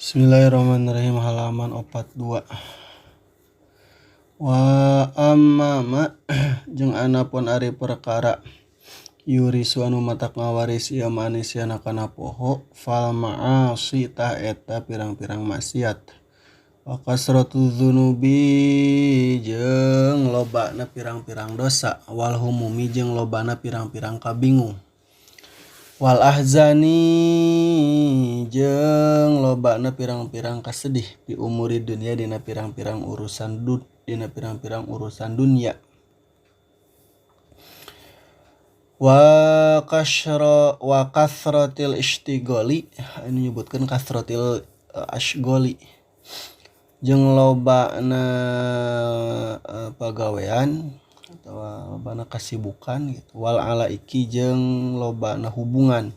Bismillahirrahmanirrahim. Halaman 42. Wa amma jeung anapun ari perkara yurisu anu matak ngawaris ieu manusiana kana poho fal ma'asi tah eta pirang-pirang maksiat. Wa kasratu dzunubi jeung lobana pirang-pirang dosa wal humumi jeung lobana pirang-pirang kabingung. Wal ahzani jeung lobana pirang-pirang kasedih di umuri dunia dina pirang-pirang urusan dunia. Wa kasratil istigoli ini nyebutkeun kasratil asgoli jeung lobana pagawean atau lobana kasibukan gitu. Wal alaiki jeung lobana hubungan.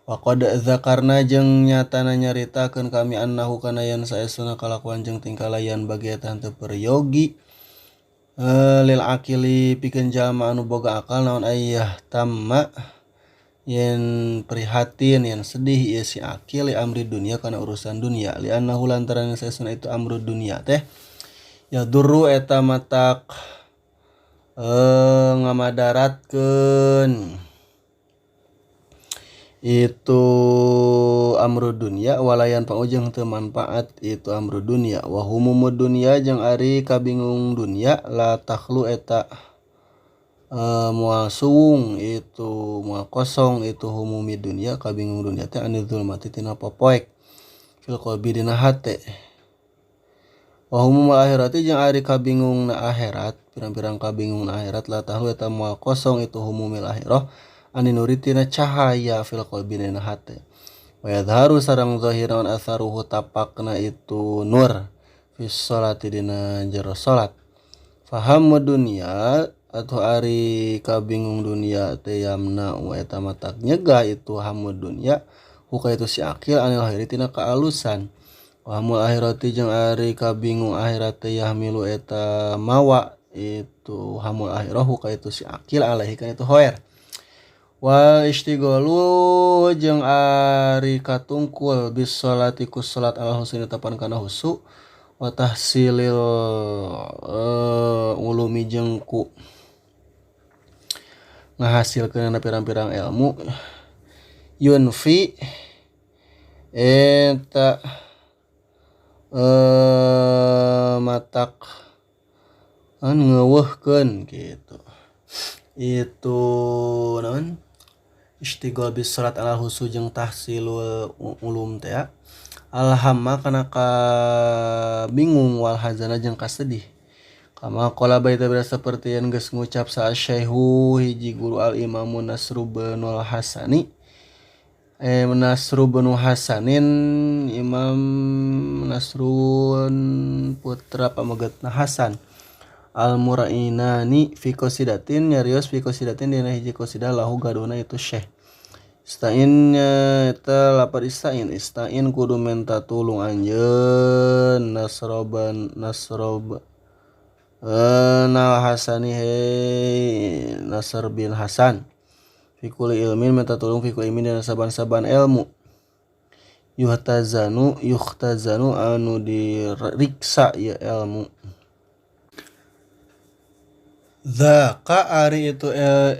Wa qad zakarna jeung nyatana nyaritakeun kami annahu kana yen saestuna kalakuan jeung tingkah layan bagi eta henteu peryogi lil akili pikeun jalma anu boga akal naon ayyah tamma yen prihatin yen sedih ieu si akil li amri dunia kana urusan dunia li annahu lantaran saestuna itu amru dunia teh ya durru eta matak ngamadaratkeun itu amru dunia walayan paujeng teu manfaat itu amru dunia wa humumud dunia jeung ari kabingung dunia la takhlu eta moal suwung itu moal kosong itu humumi dunia kabingung dunia teh anu zulmati tina popoek fil qalbi dina hate. Wa humumul akhirati jeung ari kabingungna akhirat pirang-pirang kabingungna akhirat la takhlu eta moal kosong itu humumil akhirah ani nuritina cahaya fil qalbi dina hate. Wa yadharu sareng zahir naon atharuhu tapakna itu nur fis sholati dina jero salat. Fahamud dunia atau ari kabingung dunia teh yamna wa eta matak nyegah itu hamud dunia huka itu si akil anil akhirati tina kaalusan. Wa hamul akhirati jeung ari kabingung akhirat teh yahmilu eta mawa itu hamul akhirah huka itu si akil alaihi kan itu hoer. Wa istigholu jeung ari katungkul bis sholati ku salat al husni tapan kana husu wa tahsilil ulumi jeung ku ngahasilkeun pirang-pirang ilmu yunfi eta matak ngeuweuhkeun gitu. Itu naon istighol bis salat ala husu jeung tahsilul ulum teh alhamma kana ka bingung wal hazana jeung kasedih. Kama qala baita berasa seperti yang geus ngucap sa syaihu hiji guru al imamu Nasru binul Hasani Nasru bin Hasanin Imam Nasrun putra pamegetna Hasan al-Murainani fi qasidatin nyarios fi qasidatin dina hiji qasidah lahu gaduna itu Syekh. Istain eta lapar istain kudu minta tulung anjeun Nal Hasani Nasr bin Hasan fi kulli ilmin minta tulung fi kulli ilmin dina saban-saban ilmu yuhtazanu anu diriksa ya ilmu. Dzaka ari itu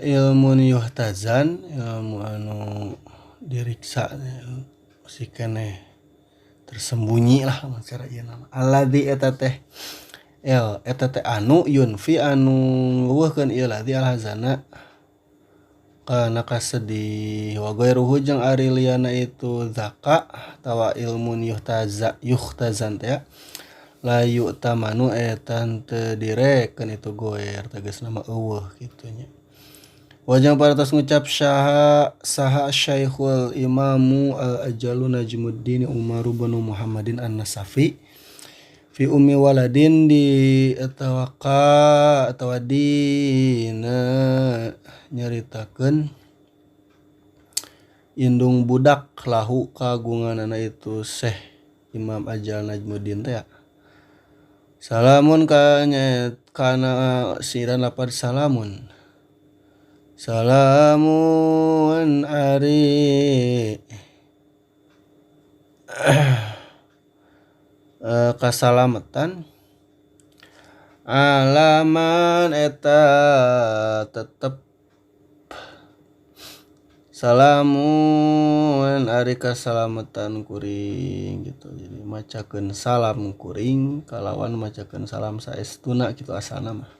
ilmun yuhtazan ilmu anu diriksa si keneh tersembunyi lah cara ieu nama alladzi eta teh anu yunfi anu ngeuweuhkeun ieu ladzi alhazana kana kasedih wa ghairuhu jeung ari liana itu zaka tawa ilmun yuhtazan teh la yu'tamanu eta teu direkeun itu goer tegas nama eueuh kitu nya. Wajang paratos ngucap saha Syekhul Imamu al-Ajalu Najmuddin Umar bin Muhammadin An-Nasafi fi ummi waladin di atawa dina nyaritakeun indung budak lahu kagunganana itu Syekh Imam Ajal Najmuddin teh. Salamun kana siran lapad salamun ari kasalamatan alaman eta tetep salamun ari kasalamatan kuring gitu. Jadi macakeun salam kuring kalawan macakeun salam saestuna gitu asalna mah.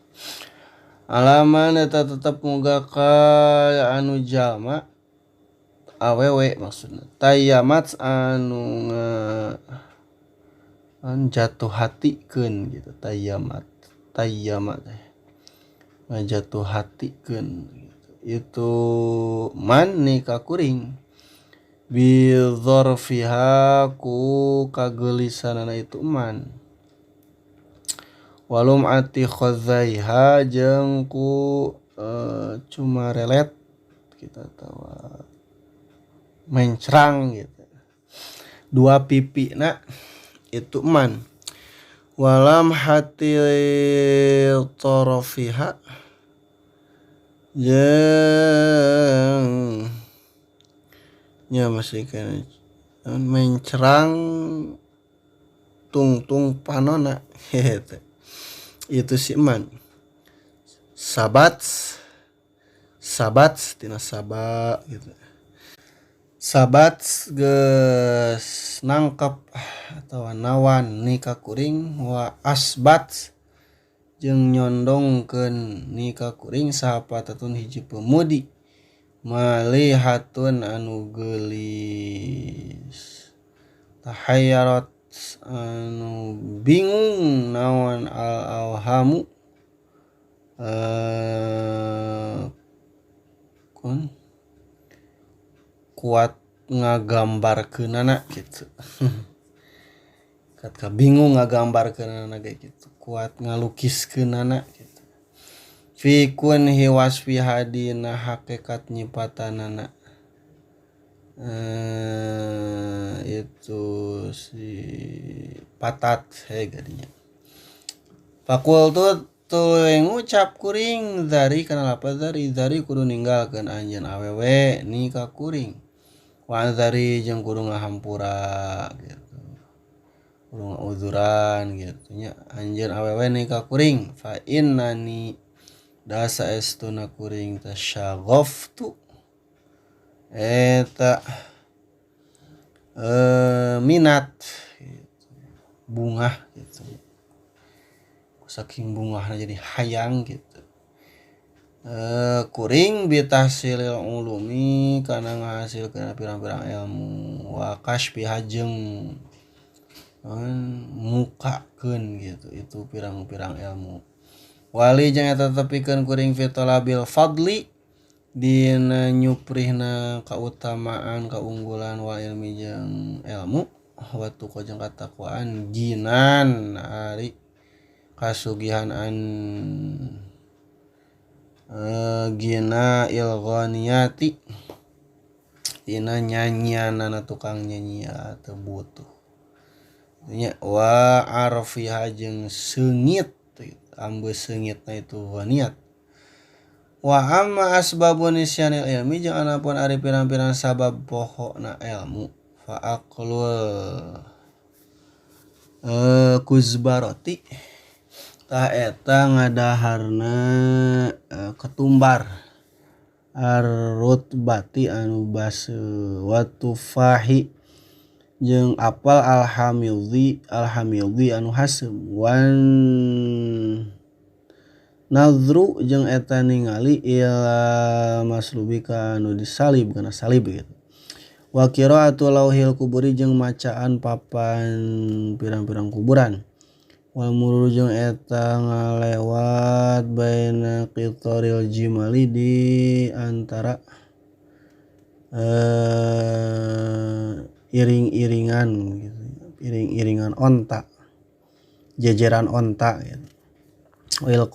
Alaman eta tetep muga ka anu jalma awewe maksudna tayyamat anu jatuh hatikeun gitu. Tayyamat ngajatuh hatikeun gitu. Itu man nikah kuring bi dzarfiha ku kagelisanana itu man walum ati khazaiha jeung ku cuma relet kita tahu mencrang gitu dua pipi na itu man walam hati torofiha jeung nya masih kan mencrang tungtung panona itu si man sabat tina sabak gitu sabat geus nangkep atau nawan nikah kuring wa asbat jeung nyondongkeun nikah kuring sahapatatun hiji pemudi malihatun anu geulis tahayyarat anu bingung nawan al awhamu kuat ngagambarkeunana gitu kat bingung ngagambarkeunana kayak gitu kuat ngalukiskeunana gitu fi kunhi wasfi hadina hakikat nyipatanana itu si patat gadinya pakul tuh ngucap kuring dari kana lapaz dari kudu ninggalkeun anjeun awewe nikah kuring wa dari jeung kudu ngahampura gitu kudu ngauzuran gitu nya anjeun awewe nikah kuring fa innani dasa estuna kuring tasyaghaftu eta minat gitu. Bunga gitu saking bungahna jadi hayang gitu kuring bitahsilil ulumi kana ngahasilkeun pirang-pirang ilmu wa kasbiha jeung mukakeun gitu itu pirang-pirang ilmu wali jeung eta tepikeun kuring fi talabil fadli dina nyuprihna kautamaan kaunggulan wal ilmi jeung ilmu wa tuqa jeung katakwaan ginan ari kasugihan gina ilghaniyati dina nyanyianana tukang nyanyi teu butuh nya wa arfiha jeung seungit ambeus seungitna itu ghaniyat wa amma asbabun nisyanil ilmi jeung anapun ari pirang-pirang sabab pokokna ilmu fa aqlul kuzbarati tah eta ngadaharna ketumbar arutbati anu baseu wa tufahi jeung apal alhamildi anu hasem wan nadru jeung eta ningali ila maslubika anu disalib kana salib gitu wa qiraatul lauhil kuburi jeung macaan papan pirang-pirang kuburan wal murur jeung eta ngalewat baina qitaril jimali di antara iring-iringan gitu iring-iringan onta jejeran onta gitu wil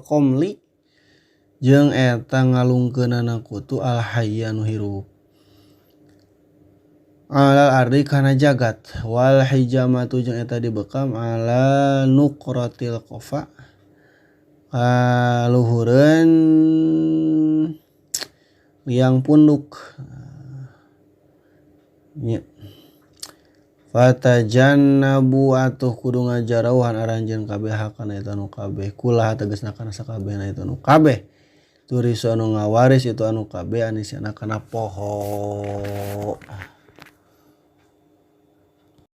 qomli jeung eta ngalungkeunana kutu al hayyanu hirup ala ardi kana jagat wal hijamatu jeung eta dibekam ala nuqratil qafa luhureun liang punduk nya Fatajannabu atuh kudu ngajarauhan aranjeun kabeh kana eta anu kabeh. Kulah tegasna kana sakabehna itu anu kabeh. Turisu anu ngawaris itu anu kabeh anisana kana poho.